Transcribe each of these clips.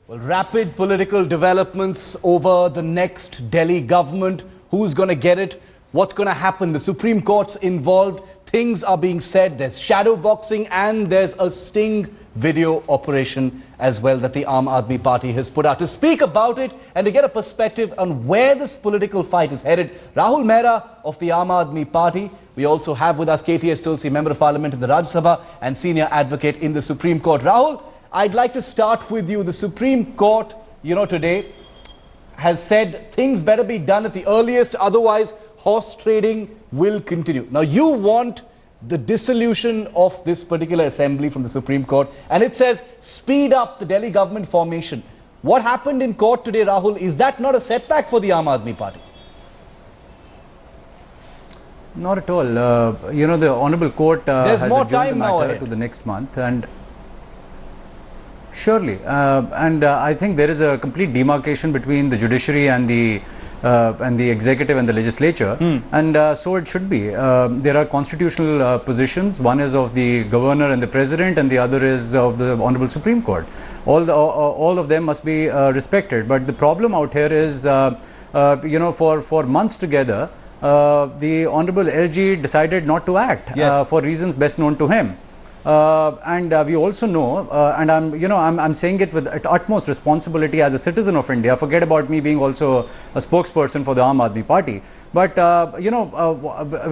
Well, rapid political developments over the next Delhi government. Who's going to get it? What's going to happen? The Supreme Court's involved. Things are being said. There's shadowboxing and there's a sting video operation as well that the Aam Aadmi Party has put out. To speak about it and to get a perspective on where this political fight is headed, Rahul Mehra of the Aam Aadmi Party. We also have with us KTS Tulsi, Member of Parliament in the Rajya Sabha and Senior Advocate in the Supreme Court. Rahul, I'd like to start with you. The Supreme Court, today has said things better be done at the earliest, otherwise horse trading will continue. Now, you want the dissolution of this particular assembly from the Supreme Court, and it says speed up the Delhi government formation. What happened in court today, Rahul, is that not a setback for the Aam Aadmi Party? Not at all. The Honourable Court There's has more adjourned time the now matter ahead. to the next month, and surely, I think there is a complete demarcation between the judiciary and the executive and the legislature, and so it should be. There are constitutional positions. One is of the governor and the president, and the other is of the Honourable Supreme Court. All of them must be respected. But the problem out here is, for months together, the Honourable LG decided not to act for reasons best known to him. We also know, and I'm saying it with utmost responsibility as a citizen of India. Forget about me being also a spokesperson for the Aam Aadmi Party. But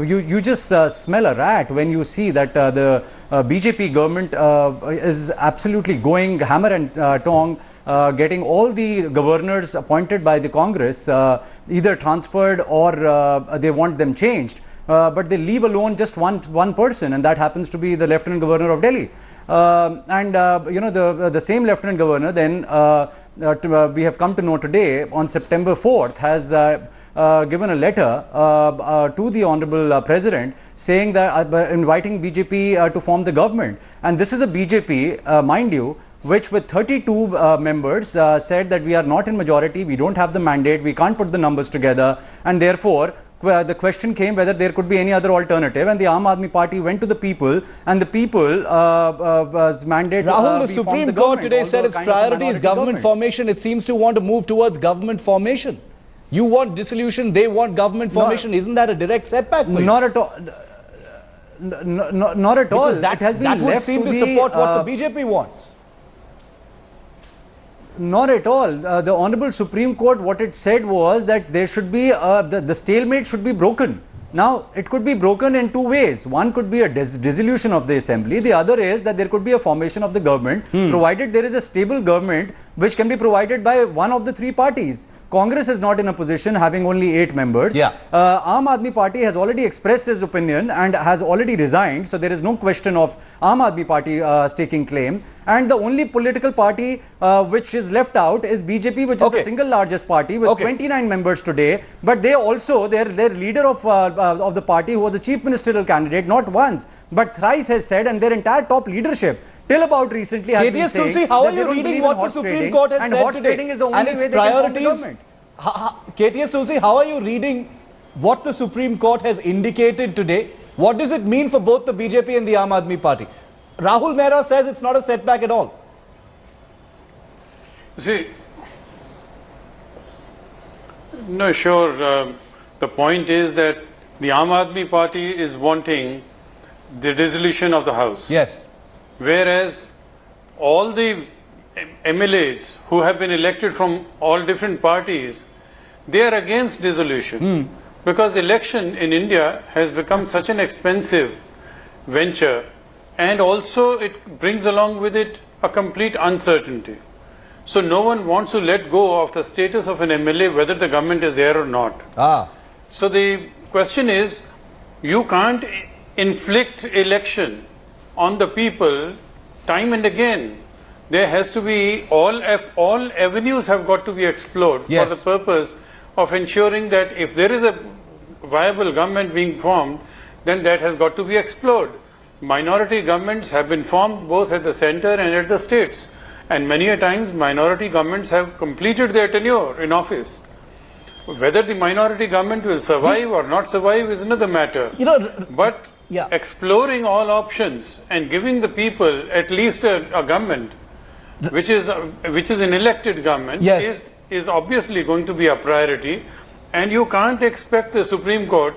you just smell a rat when you see that the BJP government is absolutely going hammer and tong, getting all the governors appointed by the Congress either transferred or they want them changed. But they leave alone just one person, and that happens to be the Lieutenant Governor of Delhi. The same Lieutenant Governor then, we have come to know today, on September 4th, has given a letter to the Honourable President saying that inviting BJP to form the government. And this is a BJP, mind you, which with 32 members said that we are not in majority, we don't have the mandate, we can't put the numbers together, and therefore the question came whether there could be any other alternative, and the Aam Aadmi Party went to the people, and the people's mandate. Rahul, the Supreme Court today said its priority is government formation. It seems to want to move towards government formation. You want dissolution, they want government formation. Isn't that a direct setback for you? Not at all. Not at all. Because that would seem to support what the BJP wants. Not at all. The Honourable Supreme Court, what it said was that there should be, the stalemate should be broken. Now, it could be broken in two ways. One could be a dissolution of the assembly. The other is that there could be a formation of the government, provided there is a stable government which can be provided by one of the three parties. Congress is not in a position, having only 8 members. Aam Aadmi Party has already expressed his opinion and has already resigned. So there is no question of Aam Aadmi Party staking claim. And the only political party which is left out is BJP, which is the single largest party with 29 members today. But they also, their leader of the party, who was the chief ministerial candidate, not once but thrice has said, and their entire top leadership till about recently has been saying, Tulsi, how are you reading what the Supreme Court has said today and its priorities? KTS Tulsi, how are you reading what the Supreme Court has indicated today? What does it mean for both the BJP and the Aam Aadmi Party? Rahul Mehra says it's not a setback at all. See, no, sure. The point is that the Aam Aadmi Party is wanting the dissolution of the House. Yes. Whereas all the MLAs who have been elected from all different parties, they are against dissolution. Because election in India has become such an expensive venture, and also it brings along with it a complete uncertainty. So no one wants to let go of the status of an MLA, whether the government is there or not. So the question is, you can't inflict election on the people time and again. There has to be all avenues have got to be explored for the purpose of ensuring that if there is a viable government being formed, then that has got to be explored. Minority governments have been formed both at the center and at the states, and many a times minority governments have completed their tenure in office. Whether the minority government will survive or not survive is another matter. But exploring all options and giving the people at least a government which is an elected government, Yes. is obviously going to be a priority, and you can't expect the Supreme Court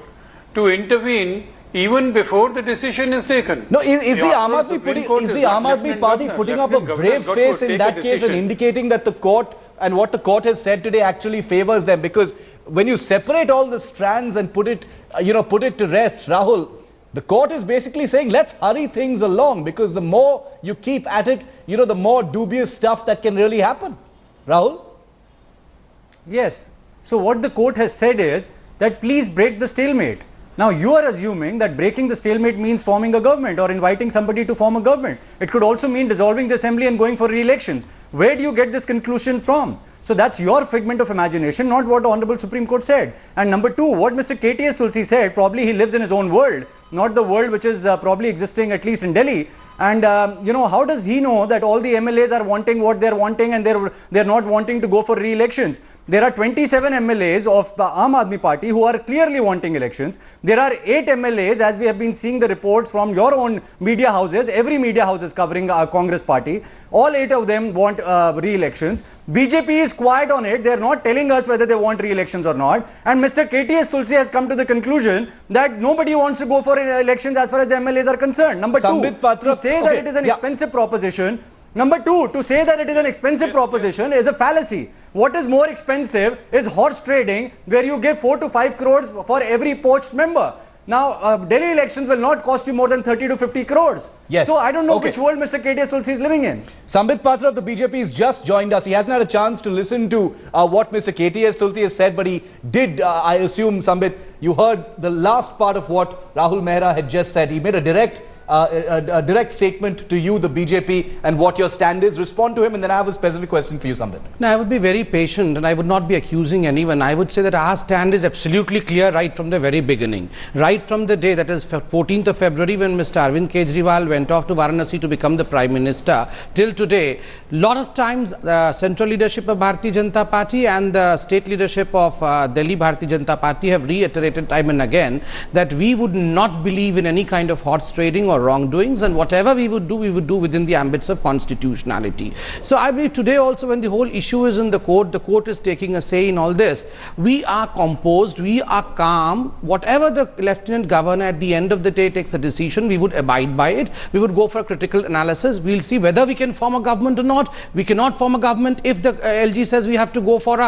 to intervene even before the decision is taken. No, is the Aam afternoon Aadmi Supreme Court is is the not Aam Aadmi Lieutenant Party Governor. putting up a Lieutenant brave Governor's got face to in take that a case and decision. indicating that the court and what the court has said today actually favors them? Because when you separate all the strands and put it to rest, Rahul, the court is basically saying let's hurry things along, because the more you keep at it, the more dubious stuff that can really happen. Rahul? Yes. So what the court has said is that please break the stalemate. Now you are assuming that breaking the stalemate means forming a government or inviting somebody to form a government. It could also mean dissolving the assembly and going for re-elections. Where do you get this conclusion from? So that's your figment of imagination, not what the Honorable Supreme Court said. And number two, what Mr. KTS Tulsi said, probably he lives in his own world, not the world which is probably existing at least in Delhi. And how does he know that all the MLAs are wanting what they're wanting and they're not wanting to go for re-elections? There are 27 MLAs of the Aam Aadmi Party who are clearly wanting elections. There are 8 MLAs, as we have been seeing the reports from your own media houses. Every media house is covering our Congress party. All 8 of them want re-elections. BJP is quiet on it. They're not telling us whether they want re-elections or not. And Mr. KTS Tulsi has come to the conclusion that nobody wants to go for elections as far as the MLAs are concerned. Number Sambit two, Patra, to say that it is an expensive proposition. Number two, to say that it is an expensive proposition is a fallacy. What is more expensive is horse trading, where you give 4 to 5 crores for every poached member. Now, Delhi elections will not cost you more than 30 to 50 crores. Yes. So I don't know Okay. which world Mr. KTS Tulsi is living in. Sambit Patra of the BJP has just joined us. He hasn't had a chance to listen to what Mr. KTS Tulsi has said, but he did, I assume, Sambit, you heard the last part of what Rahul Mehra had just said. He made a direct statement to you, the BJP, and what your stand is. Respond to him, and then I have a specific question for you, Sambit. No, I would be very patient and I would not be accusing anyone. I would say that our stand is absolutely clear right from the very beginning. Right from the day, that is 14th of February, when Mr. Arvind Kejriwal went off to Varanasi to become the Prime Minister, till today, lot of times the central leadership of Bharatiya Janata Party and the state leadership of Delhi Bharatiya Janata Party have reiterated time and again that we would not believe in any kind of horse trading or wrongdoings, and whatever we would do within the ambits of constitutionality. So I believe today also, when the whole issue is in the court is taking a say in all this. We are composed, we are calm. Whatever the Lieutenant Governor at the end of the day takes a decision, we would abide by it. We would go for a critical analysis. We'll see whether we can form a government or not. We cannot form a government if the LG says we have to go for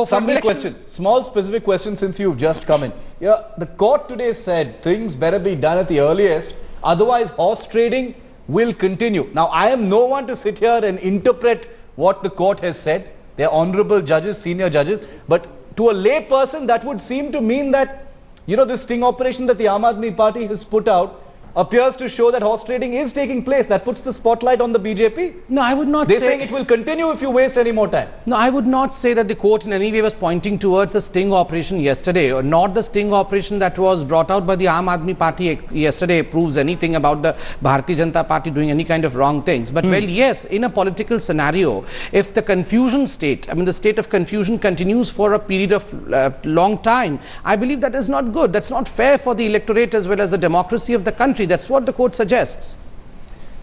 Sambit question, small specific question, since you've just come in. Yeah, the court today said things better be done at the earliest, otherwise horse trading will continue. Now, I am no one to sit here and interpret what the court has said. They're honorable judges, senior judges, but to a lay person, that would seem to mean that, this sting operation that the Aam Aadmi Party has put out appears to show that horse trading is taking place. That puts the spotlight on the BJP. No, I would not They're say... saying it will continue if you waste any more time. No, I would not say that the court in any way was pointing towards the sting operation yesterday, or not the sting operation that was brought out by the Aam Aadmi Party yesterday proves anything about the Bharatiya Janata Party doing any kind of wrong things. But well, yes, in a political scenario, if the confusion state, the state of confusion continues for a period of long time, I believe that is not good. That's not fair for the electorate as well as the democracy of the country. That's what the court suggests.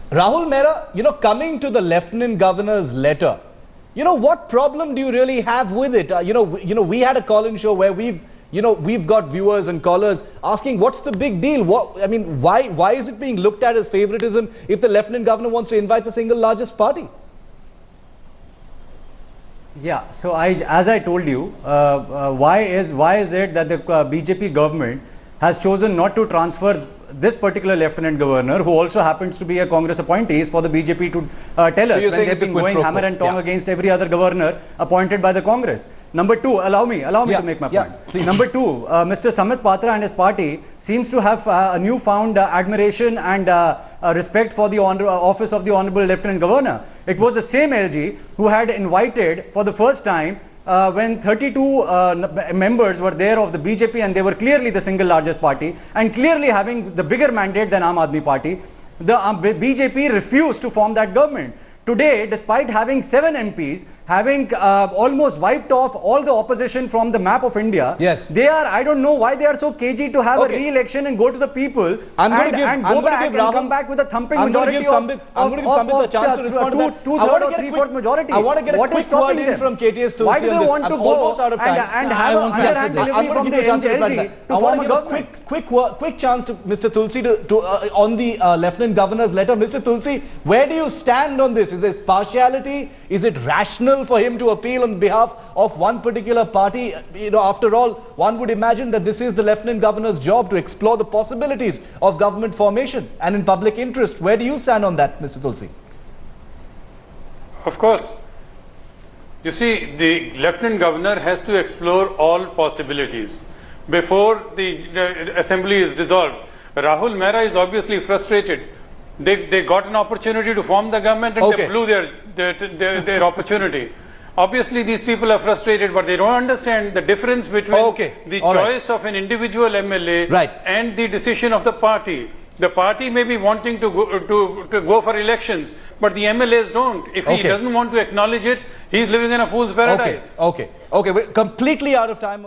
Rahul Mehra, coming to the Lieutenant Governor's letter, what problem do you really have with it? We had a call-in show where we've got viewers and callers asking, what's the big deal? Why is it being looked at as favoritism if the Lieutenant Governor wants to invite the single largest party? Yeah, so as I told you, why is it that the BJP government has chosen not to transfer this particular Lieutenant Governor, who also happens to be a Congress appointee, is for the BJP to tell us when they've been going hammer and tongue against every other governor appointed by the Congress. Number two, allow me to make my point. Number two, Mr. Sambit Patra and his party seems to have a newfound admiration and respect for the office of the Honorable Lieutenant Governor. It was the same LG who had invited for the first time when 32 members were there of the BJP, and they were clearly the single largest party and clearly having the bigger mandate than Aam Aadmi Party, the BJP refused to form that government. Today, despite having 7 MPs, having almost wiped off all the opposition from the map of India. Yes. They are, I don't know why they are so cagey to have Okay. a re-election and go to the people I'm going and, to give, and I'm go going to back give and Rahul, come back with a thumping I'm going to majority give Sambit, I'm going to give Sambit the chance to respond to that. Two-thirds or three-fourth majority. I want to get a What is quick word stopping in them? from KTS Why Tulsi do on they this. want I'm to go almost out of time. and I have an want to answer underhand this. delivery I'm from going to the give you a chance to reply to NLD that. to I want form to a give a government? quick chance to Mr. Tulsi to on the Lieutenant Governor's letter. Mr. Tulsi, where do you stand on this? Is there partiality? Is it rational for him to appeal on behalf of one particular party? You know, after all, one would imagine that this is the Lieutenant Governor's job to explore the possibilities of government formation and in public interest. Where do you stand on that, Mr. Tulsi? Of course. You see, the Lieutenant Governor has to explore all possibilities before the assembly is dissolved. Rahul Mehra is obviously frustrated. They got an opportunity to form the government and Okay. they blew their opportunity. Obviously, these people are frustrated, but they don't understand the difference between Okay. the All right. choice of an individual MLA Right. and the decision of the party. The party may be wanting to go for elections, but the MLAs don't. If he Okay. doesn't want to acknowledge it, he's living in a fool's paradise. Okay, we're completely out of time.